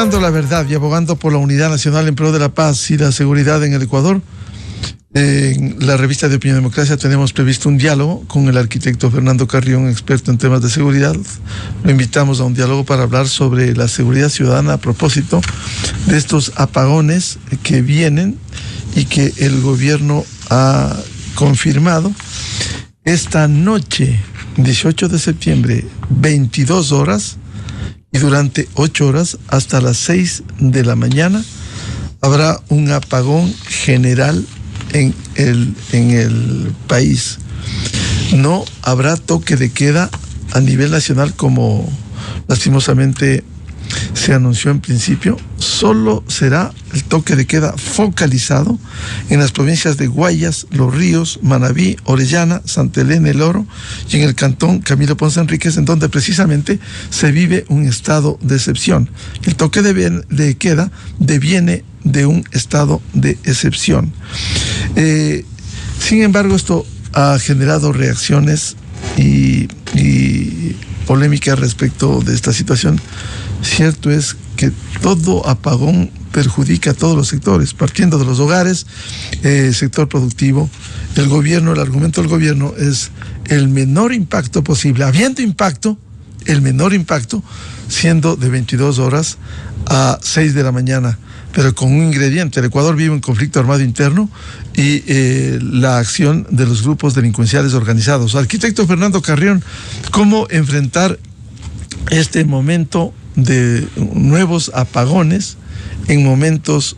Buscando la verdad y abogando por la unidad nacional en pro de la paz y la seguridad en el Ecuador. En la revista de Opinión Democracia tenemos previsto un diálogo con el arquitecto Fernando Carrión, experto en temas de seguridad. Lo invitamos a un diálogo para hablar sobre la seguridad ciudadana a propósito de estos apagones que vienen y que el gobierno ha confirmado. Esta noche, 18 de septiembre, 22 horas, y durante 8 horas hasta las 6 de la mañana habrá un apagón general en el país. No habrá toque de queda a nivel nacional como lastimosamente se anunció en principio. Solo será el toque de queda focalizado en las provincias de Guayas, Los Ríos, Manabí, Orellana, Santa Elena, El Oro y en el cantón Camilo Ponce Enríquez, en donde precisamente se vive un estado de excepción. El toque de queda deviene de un estado de excepción. Sin embargo, esto ha generado reacciones y polémica respecto de esta situación. Cierto es que todo apagón perjudica a todos los sectores, partiendo de los hogares, sector productivo. El argumento del gobierno es el menor impacto posible, habiendo impacto, el menor impacto, siendo de 22 horas a 6 de la mañana, pero con un ingrediente: el Ecuador vive un conflicto armado interno y la acción de los grupos delincuenciales organizados. Arquitecto Fernando Carrión, ¿cómo enfrentar este momento de nuevos apagones en momentos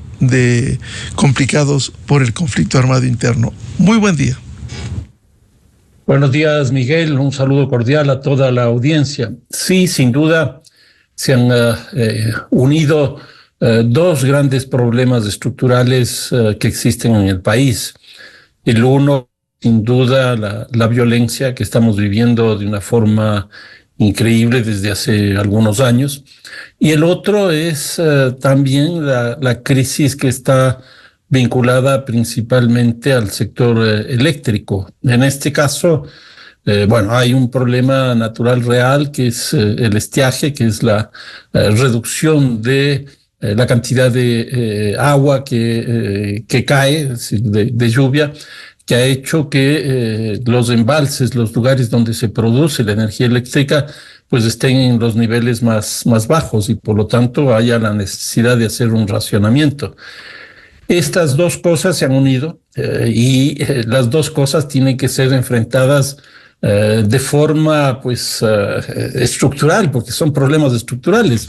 complicados por el conflicto armado interno? Muy buen día. Buenos días, Miguel. Un saludo cordial a toda la audiencia. Sí, sin duda se han unido dos grandes problemas estructurales que existen en el país. El uno, sin duda, la violencia que estamos viviendo de una forma increíble desde hace algunos años. Y el otro es también la crisis que está vinculada principalmente al sector eléctrico. En este caso, hay un problema natural real que es el estiaje, que es la reducción de la cantidad de agua que cae, es decir, de lluvia, que ha hecho que los embalses, los lugares donde se produce la energía eléctrica, pues estén en los niveles más bajos y por lo tanto haya la necesidad de hacer un racionamiento. Estas dos cosas se han unido y las dos cosas tienen que ser enfrentadas de forma estructural, porque son problemas estructurales.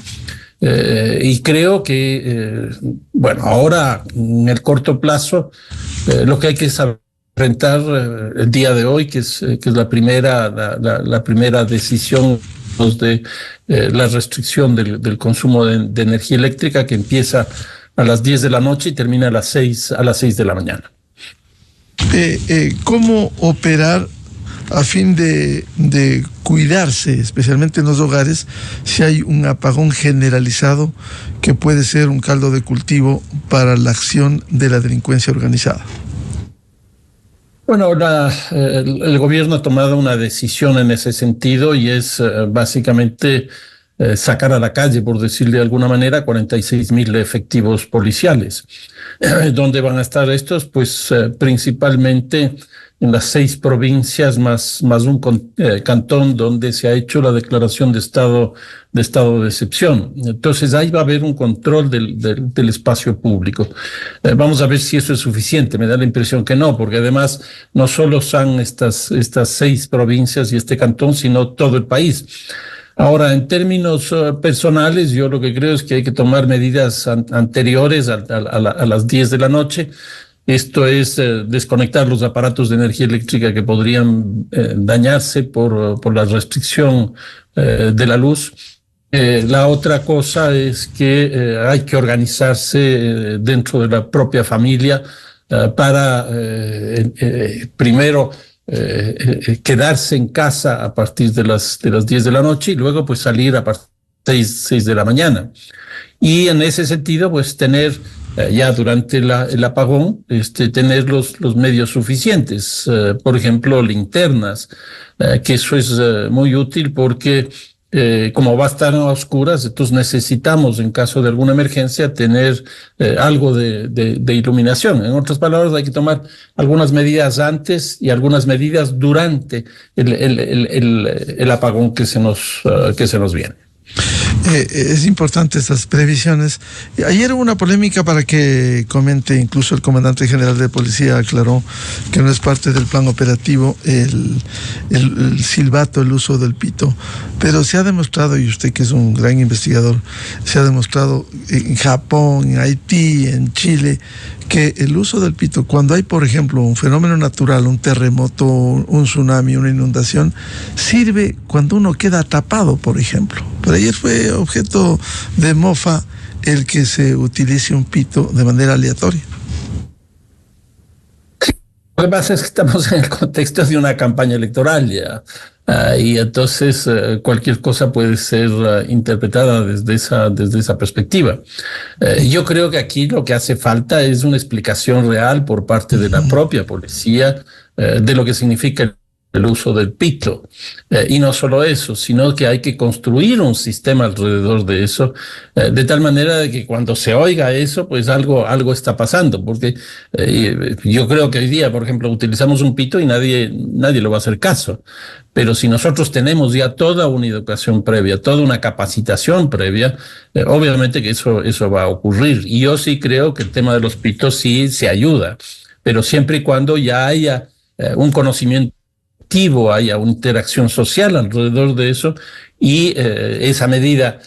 Y creo que, ahora en el corto plazo, lo que hay que saber enfrentar el día de hoy, que es la primera decisión de la restricción del consumo de energía eléctrica, que empieza a las 10 de la noche y termina a las 6 de la mañana. ¿Cómo operar a fin de cuidarse, especialmente en los hogares, si hay un apagón generalizado que puede ser un caldo de cultivo para la acción de la delincuencia organizada? Bueno, el gobierno ha tomado una decisión en ese sentido y es básicamente sacar a la calle, por decirlo de alguna manera, 46,000 efectivos policiales. ¿Dónde van a estar estos? Pues principalmente en las 6 provincias más un cantón donde se ha hecho la declaración de estado de excepción. Entonces ahí va a haber un control del espacio público. Vamos a ver si eso es suficiente. Me da la impresión que no, porque además no solo son estas 6 provincias y este cantón, sino todo el país. Ahora, en términos personales, yo lo que creo es que hay que tomar medidas anteriores a las 10 de la noche. Esto es desconectar los aparatos de energía eléctrica que podrían dañarse por la restricción de la luz. La otra cosa es que hay que organizarse dentro de la propia familia para primero quedarse en casa a partir de las 10 de la noche y luego pues salir a partir de 6 de la mañana. Y en ese sentido pues tener ya durante el apagón, tener los medios suficientes, por ejemplo, linternas, que eso es muy útil porque como va a estar a oscuras, entonces necesitamos, en caso de alguna emergencia, tener algo de iluminación. En otras palabras, hay que tomar algunas medidas antes y algunas medidas durante el apagón que se nos viene. Es importante estas previsiones. Ayer hubo una polémica para que comente, incluso el comandante general de policía aclaró que no es parte del plan operativo el silbato, el uso del pito, pero se ha demostrado, y usted que es un gran investigador, se ha demostrado en Japón, en Haití, en Chile, que el uso del pito, cuando hay, por ejemplo, un fenómeno natural, un terremoto, un tsunami, una inundación, sirve cuando uno queda atrapado, por ejemplo. Pero ayer fue objeto de mofa el que se utilice un pito de manera aleatoria. Lo que pasa es que estamos en el contexto de una campaña electoral ya, y entonces cualquier cosa puede ser interpretada desde esa perspectiva. Yo creo que aquí lo que hace falta es una explicación real por parte de la propia policía de lo que significa el uso del pito. Y no solo eso, sino que hay que construir un sistema alrededor de eso, de tal manera de que cuando se oiga eso, pues algo está pasando, porque yo creo que hoy día, por ejemplo, utilizamos un pito y nadie le va a hacer caso. Pero si nosotros tenemos ya toda una educación previa, toda una capacitación previa, obviamente que eso va a ocurrir. Y yo sí creo que el tema de los pitos sí se ayuda, pero siempre y cuando ya haya un conocimiento, haya una interacción social alrededor de eso, y esa medida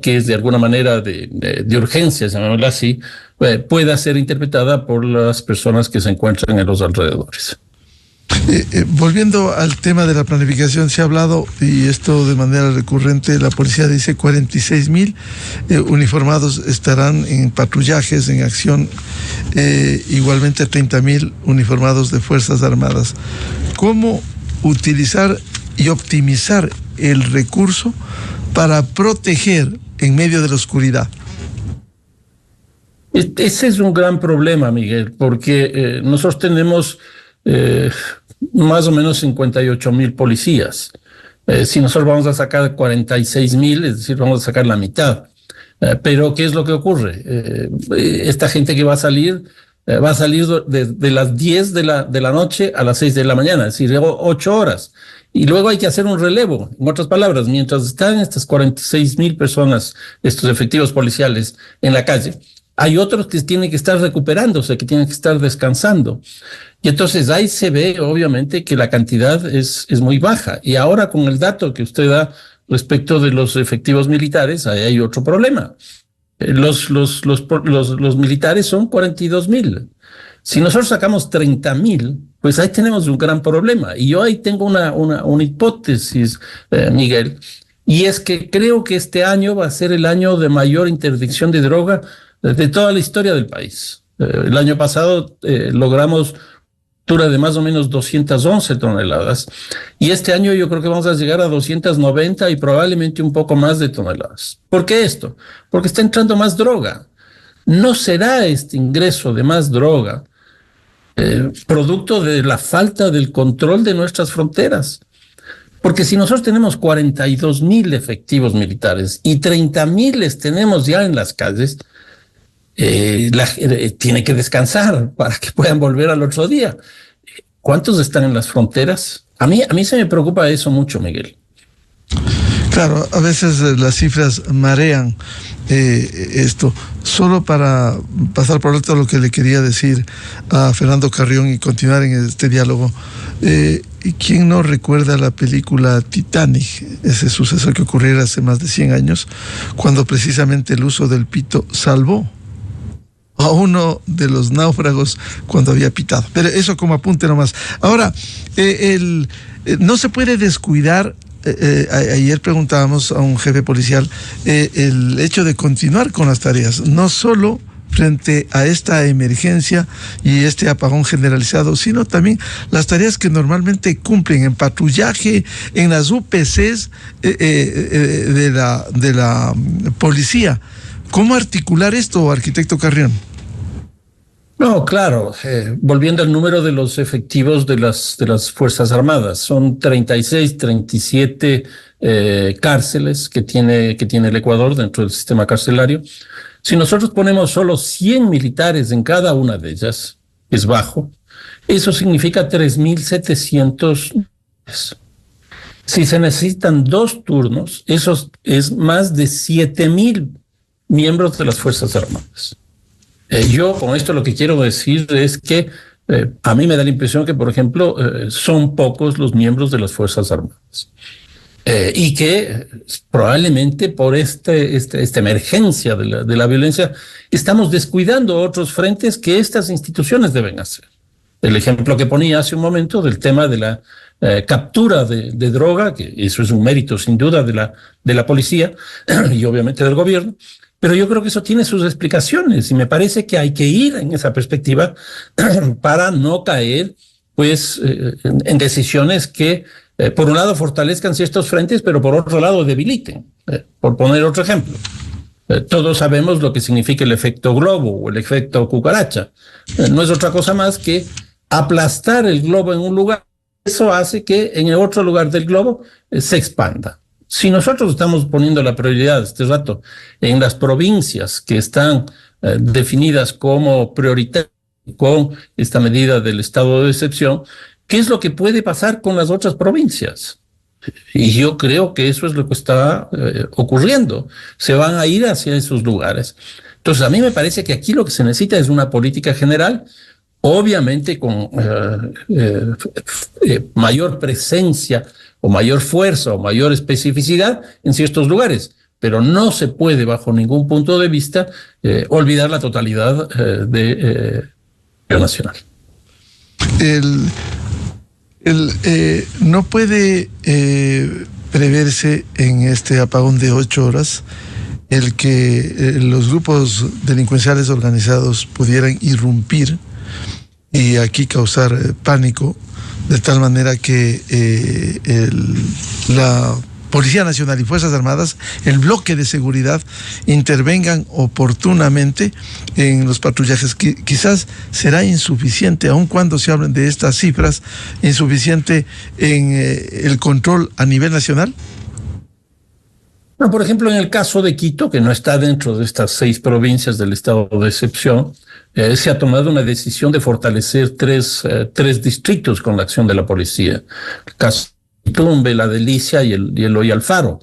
que es de alguna manera de urgencia, llamémosla así, pueda ser interpretada por las personas que se encuentran en los alrededores. Volviendo al tema de la planificación, se ha hablado, y esto de manera recurrente, la policía dice 46,000 uniformados estarán en patrullajes, en acción, igualmente 30,000 uniformados de Fuerzas Armadas. ¿Cómo utilizar y optimizar el recurso para proteger en medio de la oscuridad? Ese es un gran problema, Miguel, porque nosotros tenemos más o menos 58,000 policías. Si nosotros vamos a sacar 46,000, es decir, vamos a sacar la mitad. Pero ¿qué es lo que ocurre? Esta gente que va a salir de las 10 de la noche a las 6 de la mañana, es decir, 8 horas. Y luego hay que hacer un relevo. En otras palabras, mientras están estas 46,000 personas, estos efectivos policiales en la calle, hay otros que tienen que estar recuperándose, que tienen que estar descansando. Y entonces ahí se ve, obviamente, que la cantidad es muy baja. Y ahora, con el dato que usted da respecto de los efectivos militares, ahí hay otro problema. Los militares son 42,000. Si nosotros sacamos 30,000, pues ahí tenemos un gran problema. Y yo ahí tengo una hipótesis, Miguel, y es que creo que este año va a ser el año de mayor interdicción de droga de toda la historia del país. El año pasado logramos de más o menos 211 toneladas. Y este año yo creo que vamos a llegar a 290 y probablemente un poco más de toneladas. ¿Por qué esto? Porque está entrando más droga. ¿No será este ingreso de más droga producto de la falta del control de nuestras fronteras? Porque si nosotros tenemos 42,000 efectivos militares y 30,000 tenemos ya en las calles, tiene que descansar para que puedan volver al otro día. ¿Cuántos están en las fronteras? A mí se me preocupa eso mucho, Miguel. Claro, a veces las cifras marean esto. Solo para pasar por alto lo que le quería decir a Fernando Carrión y continuar en este diálogo. ¿Quién no recuerda la película Titanic? Ese suceso que ocurrió hace más de 100 años, cuando precisamente el uso del pito salvó a uno de los náufragos cuando había pitado. Pero eso como apunte nomás. Ahora, no se puede descuidar, ayer preguntábamos a un jefe policial, el hecho de continuar con las tareas, no solo frente a esta emergencia y este apagón generalizado, sino también las tareas que normalmente cumplen en patrullaje, en las UPCs de la policía. ¿Cómo articular esto, arquitecto Carrión? No, claro, volviendo al número de los efectivos de las Fuerzas Armadas, son 36, 37 cárceles que tiene el Ecuador dentro del sistema carcelario. Si nosotros ponemos solo 100 militares en cada una de ellas, es bajo, eso significa 3.700. Si se necesitan 2 turnos, eso es más de 7.000 miembros de las Fuerzas Armadas. Yo con esto lo que quiero decir es que a mí me da la impresión que, por ejemplo, son pocos los miembros de las Fuerzas Armadas. Y que probablemente por esta emergencia de la violencia estamos descuidando otros frentes que estas instituciones deben hacer. El ejemplo que ponía hace un momento del tema de la captura de droga, que eso es un mérito sin duda de la policía y obviamente del gobierno, pero yo creo que eso tiene sus explicaciones y me parece que hay que ir en esa perspectiva para no caer pues en decisiones que por un lado fortalezcan ciertos frentes, pero por otro lado debiliten. Por poner otro ejemplo, todos sabemos lo que significa el efecto globo o el efecto cucaracha. No es otra cosa más que aplastar el globo en un lugar. Eso hace que en el otro lugar del globo se expanda. Si nosotros estamos poniendo la prioridad este rato en las provincias que están definidas como prioritarias con esta medida del estado de excepción, ¿qué es lo que puede pasar con las otras provincias? Y yo creo que eso es lo que está ocurriendo. Se van a ir hacia esos lugares. Entonces, a mí me parece que aquí lo que se necesita es una política general, obviamente con mayor presencia o mayor fuerza o mayor especificidad en ciertos lugares, pero no se puede bajo ningún punto de vista olvidar la totalidad de nacional. No puede preverse en este apagón de 8 horas el que los grupos delincuenciales organizados pudieran irrumpir y aquí causar pánico, de tal manera que la Policía Nacional y Fuerzas Armadas, el bloque de seguridad, intervengan oportunamente en los patrullajes. Quizás será insuficiente, aun cuando se hablen de estas cifras, insuficiente en el control a nivel nacional. Bueno, por ejemplo, en el caso de Quito, que no está dentro de estas 6 provincias del estado de excepción, se ha tomado una decisión de fortalecer tres distritos con la acción de la policía. El caso Tumbe, La Delicia y el Hoy Alfaro.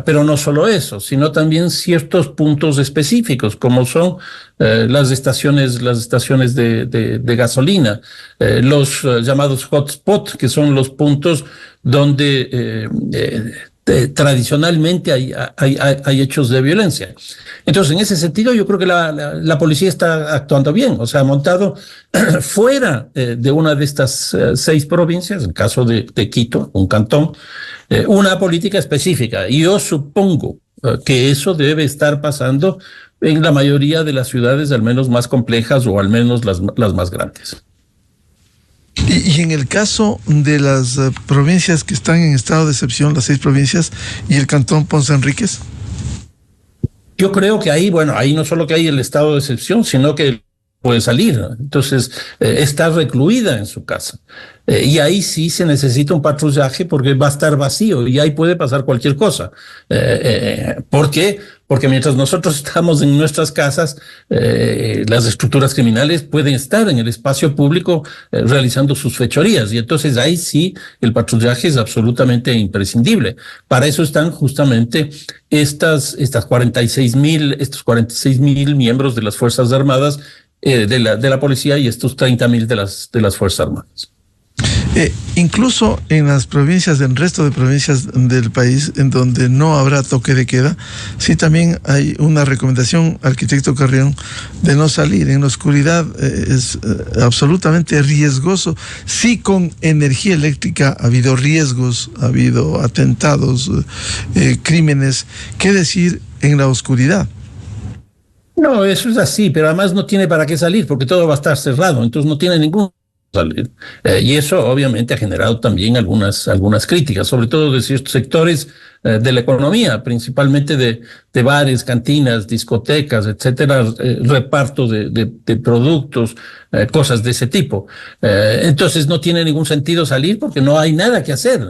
Pero no solo eso, sino también ciertos puntos específicos, como son las estaciones de gasolina, los llamados hotspot, que son los puntos donde tradicionalmente hay hechos de violencia. Entonces, en ese sentido, yo creo que la policía está actuando bien, o sea, ha montado fuera de una de estas 6 provincias, en el caso de Quito, un cantón, una política específica. Y yo supongo que eso debe estar pasando en la mayoría de las ciudades, al menos más complejas o al menos las más grandes. Y en el caso de las provincias que están en estado de excepción, las 6 provincias y el cantón Ponce Enríquez. Yo creo que ahí no solo que hay el estado de excepción, sino que puede salir. Entonces, está recluida en su casa. Y ahí sí se necesita un patrullaje porque va a estar vacío y ahí puede pasar cualquier cosa. ¿Por qué? Porque mientras nosotros estamos en nuestras casas, las estructuras criminales pueden estar en el espacio público realizando sus fechorías. Y entonces ahí sí el patrullaje es absolutamente imprescindible. Para eso están justamente estos 46.000 miembros de las Fuerzas Armadas, de la policía y estos 30.000 de las Fuerzas Armadas. Incluso en las provincias, en el resto de provincias del país, en donde no habrá toque de queda, sí también hay una recomendación, arquitecto Carrión, de no salir en la oscuridad. Es absolutamente riesgoso. Sí, con energía eléctrica ha habido riesgos, ha habido atentados, crímenes. ¿Qué decir en la oscuridad? No, eso es así, pero además no tiene para qué salir porque todo va a estar cerrado, entonces no tiene ningún salir. Y eso obviamente ha generado también algunas críticas, sobre todo de ciertos sectores de la economía, principalmente de bares, cantinas, discotecas, etcétera, reparto de productos, cosas de ese tipo. Entonces no tiene ningún sentido salir porque no hay nada que hacer.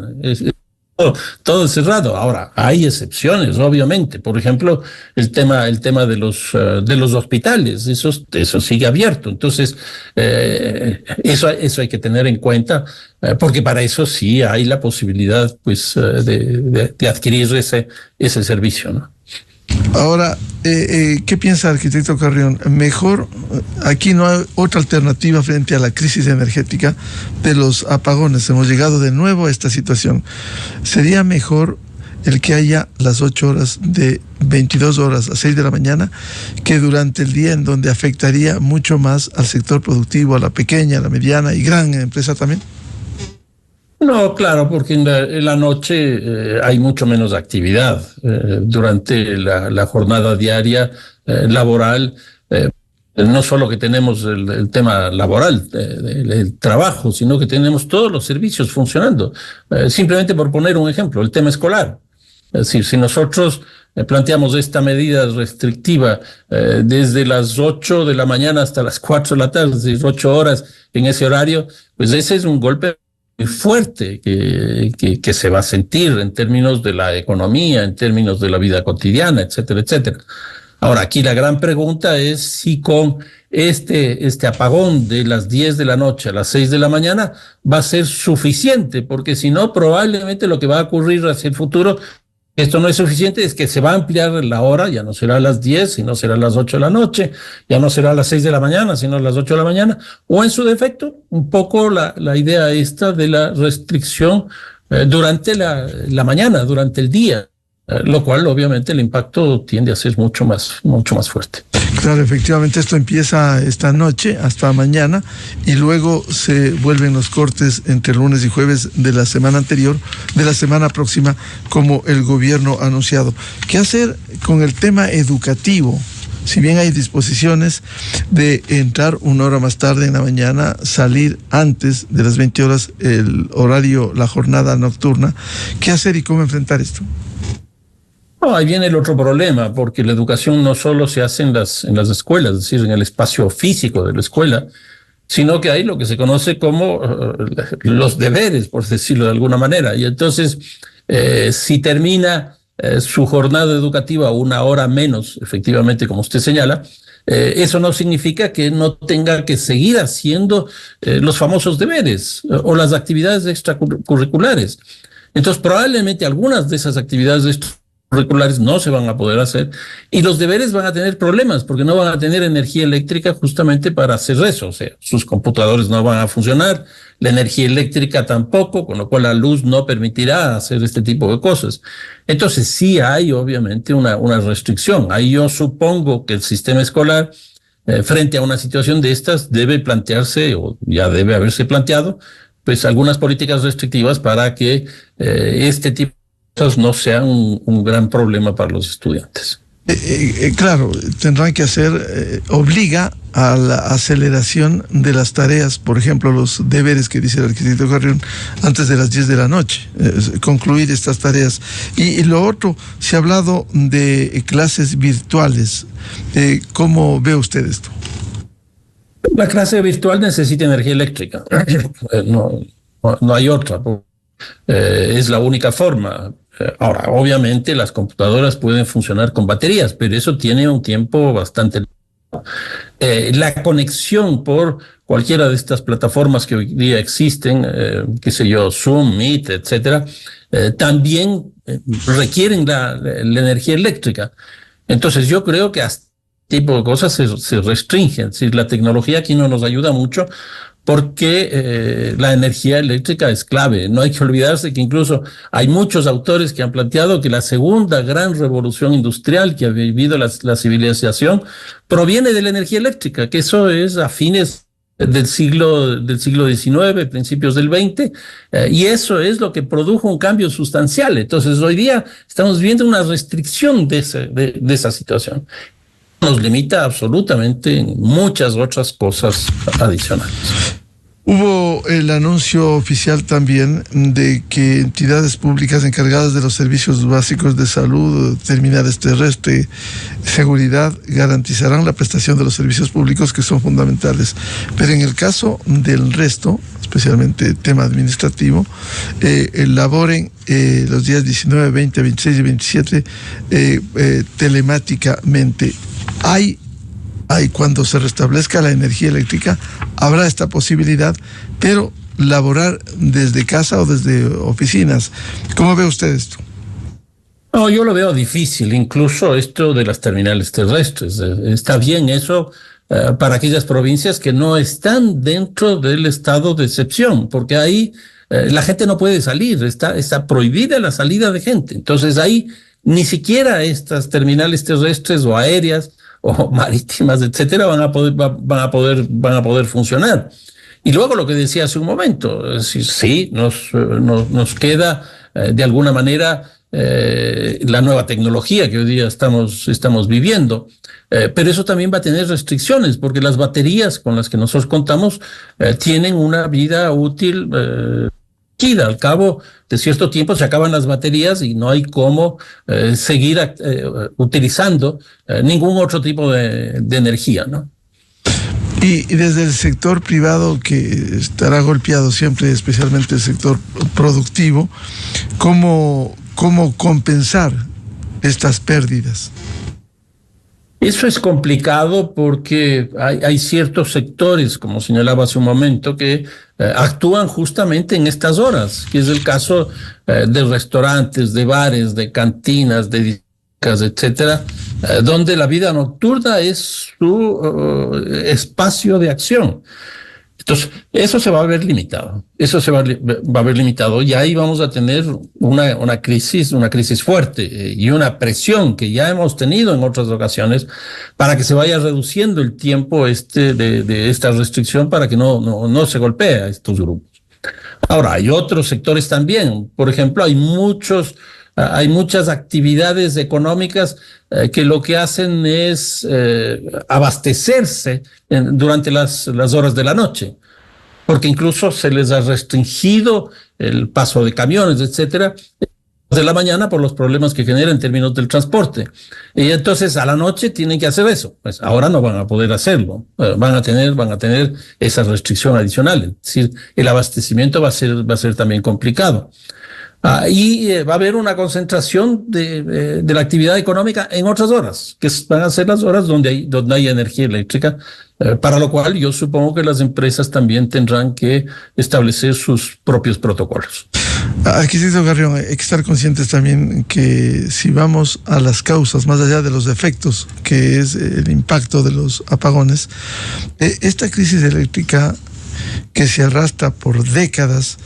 todo cerrado. Ahora, hay excepciones, obviamente. Por ejemplo, el tema de los hospitales, eso sigue abierto. Entonces, eso hay que tener en cuenta, porque para eso sí hay la posibilidad, pues, de adquirir ese servicio, ¿no? Ahora, ¿qué piensa el arquitecto Carrión? Mejor, aquí no hay otra alternativa frente a la crisis energética de los apagones. Hemos llegado de nuevo a esta situación. ¿Sería mejor el que haya las 8 horas de 22 horas a 6 de la mañana que durante el día, en donde afectaría mucho más al sector productivo, a la pequeña, a la mediana y gran empresa también? No, claro, porque en la noche hay mucho menos actividad. Durante la jornada diaria laboral, no solo que tenemos el tema laboral, el trabajo, sino que tenemos todos los servicios funcionando. Simplemente por poner un ejemplo, el tema escolar. Es decir, si nosotros planteamos esta medida restrictiva desde las 8 de la mañana hasta las 4 de la tarde, es decir, 8 horas en ese horario, pues ese es un golpe fuerte que se va a sentir en términos de la economía, en términos de la vida cotidiana, etcétera, etcétera. Ahora, aquí la gran pregunta es si con este apagón de las 10 de la noche a las 6 de la mañana va a ser suficiente, porque si no, probablemente lo que va a ocurrir hacia el futuro, esto no es suficiente, es que se va a ampliar la hora, ya no será a las 10, sino será a las 8 de la noche, ya no será a las 6 de la mañana, sino a las 8 de la mañana, o en su defecto, un poco la idea esta de la restricción durante la mañana, durante el día, lo cual obviamente el impacto tiende a ser mucho más fuerte. Claro, efectivamente esto empieza esta noche hasta mañana y luego se vuelven los cortes entre lunes y jueves de la semana anterior, de la semana próxima, como el gobierno ha anunciado. ¿Qué hacer con el tema educativo? Si bien hay disposiciones de entrar 1 hora más tarde en la mañana, salir antes de las 20 horas, el horario, la jornada nocturna, ¿qué hacer y cómo enfrentar esto? No, ahí viene el otro problema, porque la educación no solo se hace en las escuelas, es decir, en el espacio físico de la escuela, sino que hay lo que se conoce como los deberes, por decirlo de alguna manera. Y entonces, si termina su jornada educativa 1 hora menos, efectivamente, como usted señala, eso no significa que no tenga que seguir haciendo los famosos deberes o las actividades extracurriculares. Entonces, probablemente algunas de esas actividades extracurriculares no se van a poder hacer y los deberes van a tener problemas porque no van a tener energía eléctrica justamente para hacer eso. O sea, sus computadores no van a funcionar, la energía eléctrica tampoco, con lo cual la luz no permitirá hacer este tipo de cosas. Entonces sí hay obviamente una restricción. Ahí yo supongo que el sistema escolar, frente a una situación de estas, debe plantearse, o ya debe haberse planteado, pues algunas políticas restrictivas para que este tipo no sean un gran problema para los estudiantes. Claro, tendrán que hacer, obliga a la aceleración de las tareas, por ejemplo, los deberes que dice el arquitecto Carrión, antes de las 10 de la noche, concluir estas tareas. Y lo otro, se ha hablado de clases virtuales. ¿Cómo ve usted esto? La clase virtual necesita energía eléctrica, no hay otra. Es la única forma. Ahora, obviamente las computadoras pueden funcionar con baterías, pero eso tiene un tiempo bastante largo. La conexión por cualquiera de estas plataformas que hoy día existen, qué sé yo, Zoom, Meet, etcétera, también requieren la energía eléctrica. Entonces yo creo que a este tipo de cosas se restringen. Es decir, la tecnología aquí no nos ayuda mucho porque la energía eléctrica es clave. No hay que olvidarse que incluso hay muchos autores que han planteado que la segunda gran revolución industrial que ha vivido la civilización proviene de la energía eléctrica, que eso es a fines del siglo XIX, principios del XX, y eso es lo que produjo un cambio sustancial. Entonces hoy día estamos viendo una restricción de esa situación. Nos limita absolutamente en muchas otras cosas adicionales. Hubo el anuncio oficial también de que entidades públicas encargadas de los servicios básicos de salud, terminales terrestre, seguridad, garantizarán la prestación de los servicios públicos que son fundamentales. Pero en el caso del resto, especialmente tema administrativo, laboren los días 19, 20, 26 y 27 telemáticamente. Hay cuando se restablezca la energía eléctrica, habrá esta posibilidad, pero laborar desde casa o desde oficinas. ¿Cómo ve usted esto? No, yo lo veo difícil, incluso esto de las terminales terrestres. Está bien eso para aquellas provincias que no están dentro del estado de excepción, porque ahí la gente no puede salir, está prohibida la salida de gente. Entonces ahí ni siquiera estas terminales terrestres o aéreas o marítimas, etcétera, van a poder funcionar. Y luego lo que decía hace un momento, sí, nos queda de alguna manera la nueva tecnología que hoy día estamos viviendo, pero eso también va a tener restricciones, porque las baterías con las que nosotros contamos tienen una vida útil. Al cabo de cierto tiempo se acaban las baterías y no hay cómo seguir utilizando ningún otro tipo de energía, ¿no? Y desde el sector privado, que estará golpeado siempre, especialmente el sector productivo, ¿cómo compensar estas pérdidas? Eso es complicado porque hay ciertos sectores, como señalaba hace un momento, que actúan justamente en estas horas, que es el caso de restaurantes, de bares, de cantinas, de discotecas, etcétera, donde la vida nocturna es su espacio de acción. Entonces, eso se va a ver limitado. Y ahí vamos a tener una crisis fuerte y una presión que ya hemos tenido en otras ocasiones para que se vaya reduciendo el tiempo de esta restricción para que no se golpee a estos grupos. Ahora, hay otros sectores también. Por ejemplo, hay muchas actividades económicas que lo que hacen es abastecerse durante las horas de la noche, porque incluso se les ha restringido el paso de camiones, etcétera, de la mañana por los problemas que genera en términos del transporte. Y entonces a la noche tienen que hacer eso. Pues ahora no van a poder hacerlo. Van a tener esa restricción adicional. Es decir, el abastecimiento va a ser también complicado. Y va a haber una concentración de la actividad económica en otras horas, que van a ser las horas donde hay energía eléctrica, para lo cual yo supongo que las empresas también tendrán que establecer sus propios protocolos. Aquí, señor Carrión, hay que estar conscientes también que si vamos a las causas, más allá de los efectos, que es el impacto de los apagones, esta crisis eléctrica que se arrastra por décadas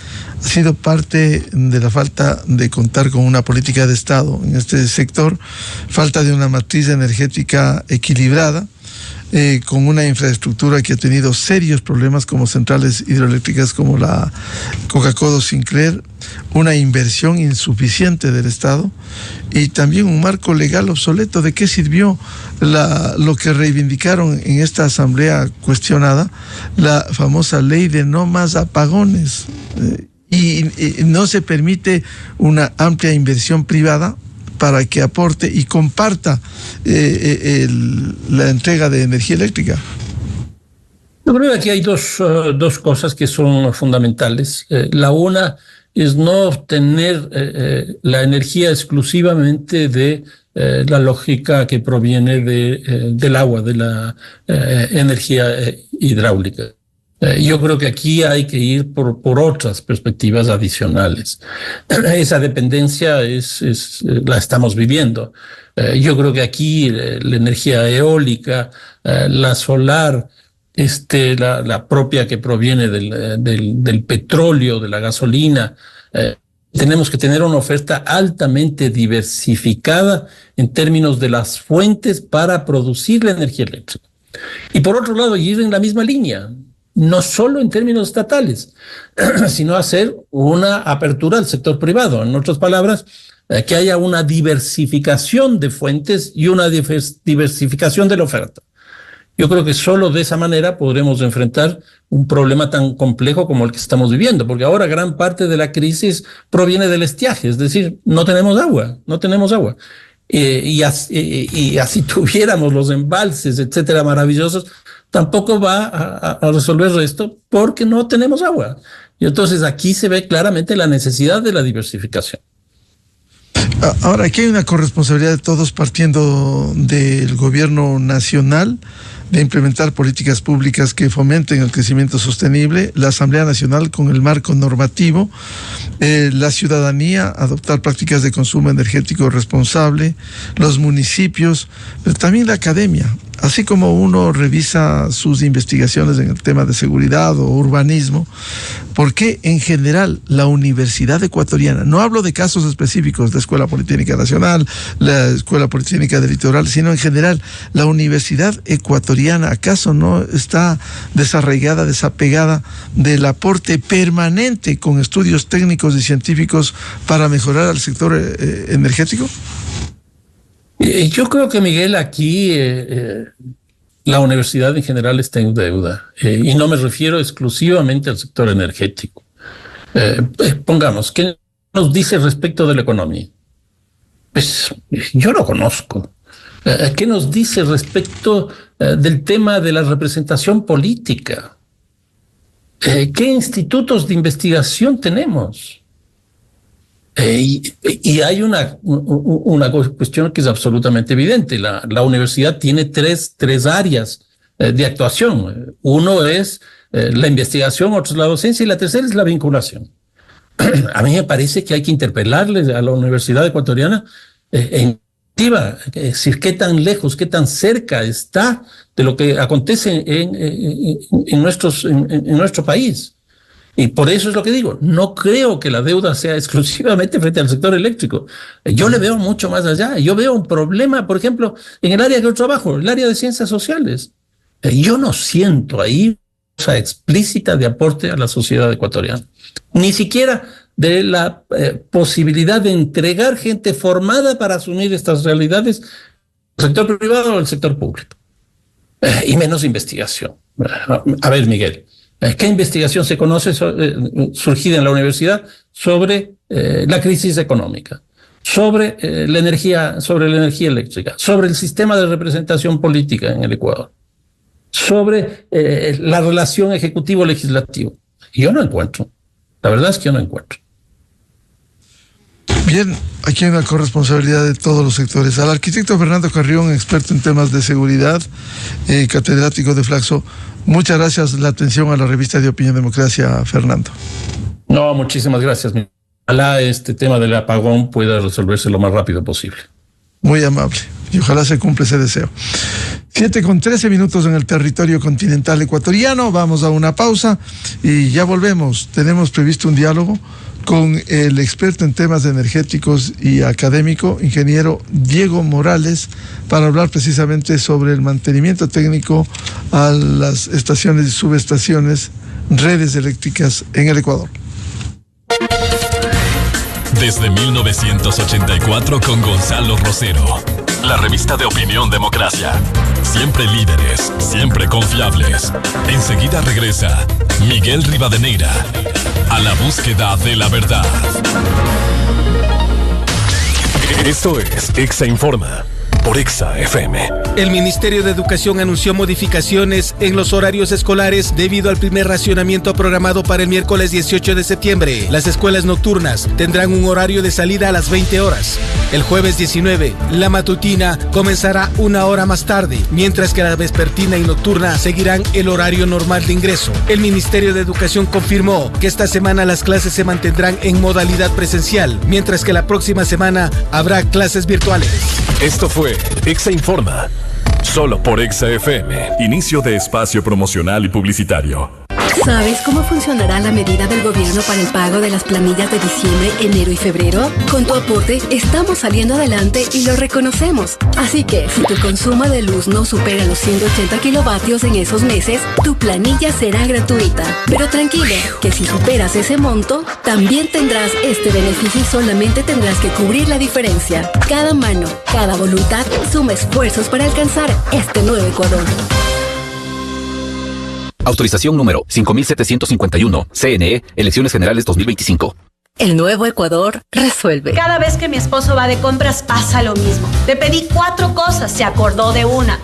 ha sido parte de la falta de contar con una política de Estado en este sector, falta de una matriz energética equilibrada, con una infraestructura que ha tenido serios problemas, como centrales hidroeléctricas como la Coca-Cola Sinclair, una inversión insuficiente del Estado y también un marco legal obsoleto. ¿De qué sirvió lo que reivindicaron en esta asamblea cuestionada, la famosa ley de no más apagones? Y no se permite una amplia inversión privada para que aporte y comparta la entrega de energía eléctrica. Yo creo que aquí hay dos cosas que son fundamentales. La una es no obtener la energía exclusivamente de la lógica que proviene del agua, de la energía hidráulica. Yo creo que aquí hay que ir por otras perspectivas adicionales. Esa dependencia la estamos viviendo. Yo creo que aquí la energía eólica, la solar, la propia que proviene del petróleo, de la gasolina, tenemos que tener una oferta altamente diversificada en términos de las fuentes para producir la energía eléctrica. Y por otro lado, ir en la misma línea, no solo en términos estatales, sino hacer una apertura al sector privado. En otras palabras, que haya una diversificación de fuentes y una diversificación de la oferta. Yo creo que solo de esa manera podremos enfrentar un problema tan complejo como el que estamos viviendo, porque ahora gran parte de la crisis proviene del estiaje, es decir, no tenemos agua. Y así tuviéramos los embalses, etcétera, maravillosos, tampoco va a resolver esto porque no tenemos agua. Y entonces aquí se ve claramente la necesidad de la diversificación. Ahora, aquí hay una corresponsabilidad de todos partiendo del gobierno nacional de implementar políticas públicas que fomenten el crecimiento sostenible, la Asamblea Nacional con el marco normativo, la ciudadanía adoptar prácticas de consumo energético responsable, los municipios, pero también la academia. Así como uno revisa sus investigaciones en el tema de seguridad o urbanismo, ¿por qué en general la Universidad Ecuatoriana, no hablo de casos específicos, la Escuela Politécnica Nacional, la Escuela Politécnica del Litoral, sino en general la Universidad Ecuatoriana, acaso no está desarraigada, desapegada del aporte permanente con estudios técnicos y científicos para mejorar al sector energético? Yo creo que, Miguel, aquí la universidad en general está en deuda, y no me refiero exclusivamente al sector energético. Pongamos, ¿qué nos dice respecto de la economía? Pues yo lo conozco. ¿Qué nos dice respecto del tema de la representación política? ¿Qué institutos de investigación tenemos? Y hay una cuestión que es absolutamente evidente. La universidad tiene tres áreas de actuación. Uno es la investigación, otro es la docencia y la tercera es la vinculación. A mí me parece que hay que interpelarle a la Universidad Ecuatoriana es decir, qué tan lejos, qué tan cerca está de lo que acontece en nuestro país. Y por eso es lo que digo, no creo que la deuda sea exclusivamente frente al sector eléctrico. Yo le veo mucho más allá. Yo veo un problema, por ejemplo, en el área que yo trabajo, el área de ciencias sociales. Yo no siento ahí una explícita de aporte a la sociedad ecuatoriana. Ni siquiera de la posibilidad de entregar gente formada para asumir estas realidades, el sector privado o el sector público. Y menos investigación. A ver, Miguel. ¿Qué investigación se conoce surgida en la universidad sobre la crisis económica, sobre la energía eléctrica, sobre el sistema de representación política en el Ecuador, sobre la relación ejecutivo-legislativo? Yo no encuentro. La verdad es que yo no encuentro. Bien, aquí hay una corresponsabilidad de todos los sectores. Al arquitecto Fernando Carrión, experto en temas de seguridad, catedrático de Flaxo, muchas gracias la atención a la revista de Opinión Democracia, Fernando. No, muchísimas gracias. Ojalá este tema del apagón pueda resolverse lo más rápido posible. Muy amable, y ojalá se cumpla ese deseo. 7:13 en el territorio continental ecuatoriano. Vamos a una pausa y ya volvemos. Tenemos previsto un diálogo con el experto en temas energéticos y académico, ingeniero Diego Morales, para hablar precisamente sobre el mantenimiento técnico a las estaciones y subestaciones, redes eléctricas en el Ecuador. Desde 1984 con Gonzalo Rosero, la revista de Opinión Democracia. Siempre líderes, siempre confiables. Enseguida regresa Miguel Rivadeneira a la búsqueda de la verdad. Esto es Exa Informa por Exa FM. El Ministerio de Educación anunció modificaciones en los horarios escolares debido al primer racionamiento programado para el miércoles 18 de septiembre. Las escuelas nocturnas tendrán un horario de salida a las 20 horas. El jueves 19, la matutina comenzará una hora más tarde, mientras que la vespertina y nocturna seguirán el horario normal de ingreso. El Ministerio de Educación confirmó que esta semana las clases se mantendrán en modalidad presencial, mientras que la próxima semana habrá clases virtuales. Esto fue Exa Informa, solo por Exa FM. Inicio de espacio promocional y publicitario. ¿Sabes cómo funcionará la medida del gobierno para el pago de las planillas de diciembre, enero y febrero? Con tu aporte estamos saliendo adelante y lo reconocemos. Así que si tu consumo de luz no supera los 180 kilovatios en esos meses, tu planilla será gratuita. Pero tranquilo, que si superas ese monto, también tendrás este beneficio y solamente tendrás que cubrir la diferencia. Cada mano, cada voluntad suma esfuerzos para alcanzar este nuevo Ecuador. Autorización número 5751. CNE, Elecciones Generales 2025. El nuevo Ecuador resuelve. Cada vez que mi esposo va de compras pasa lo mismo. Le pedí 4 cosas, se acordó de una.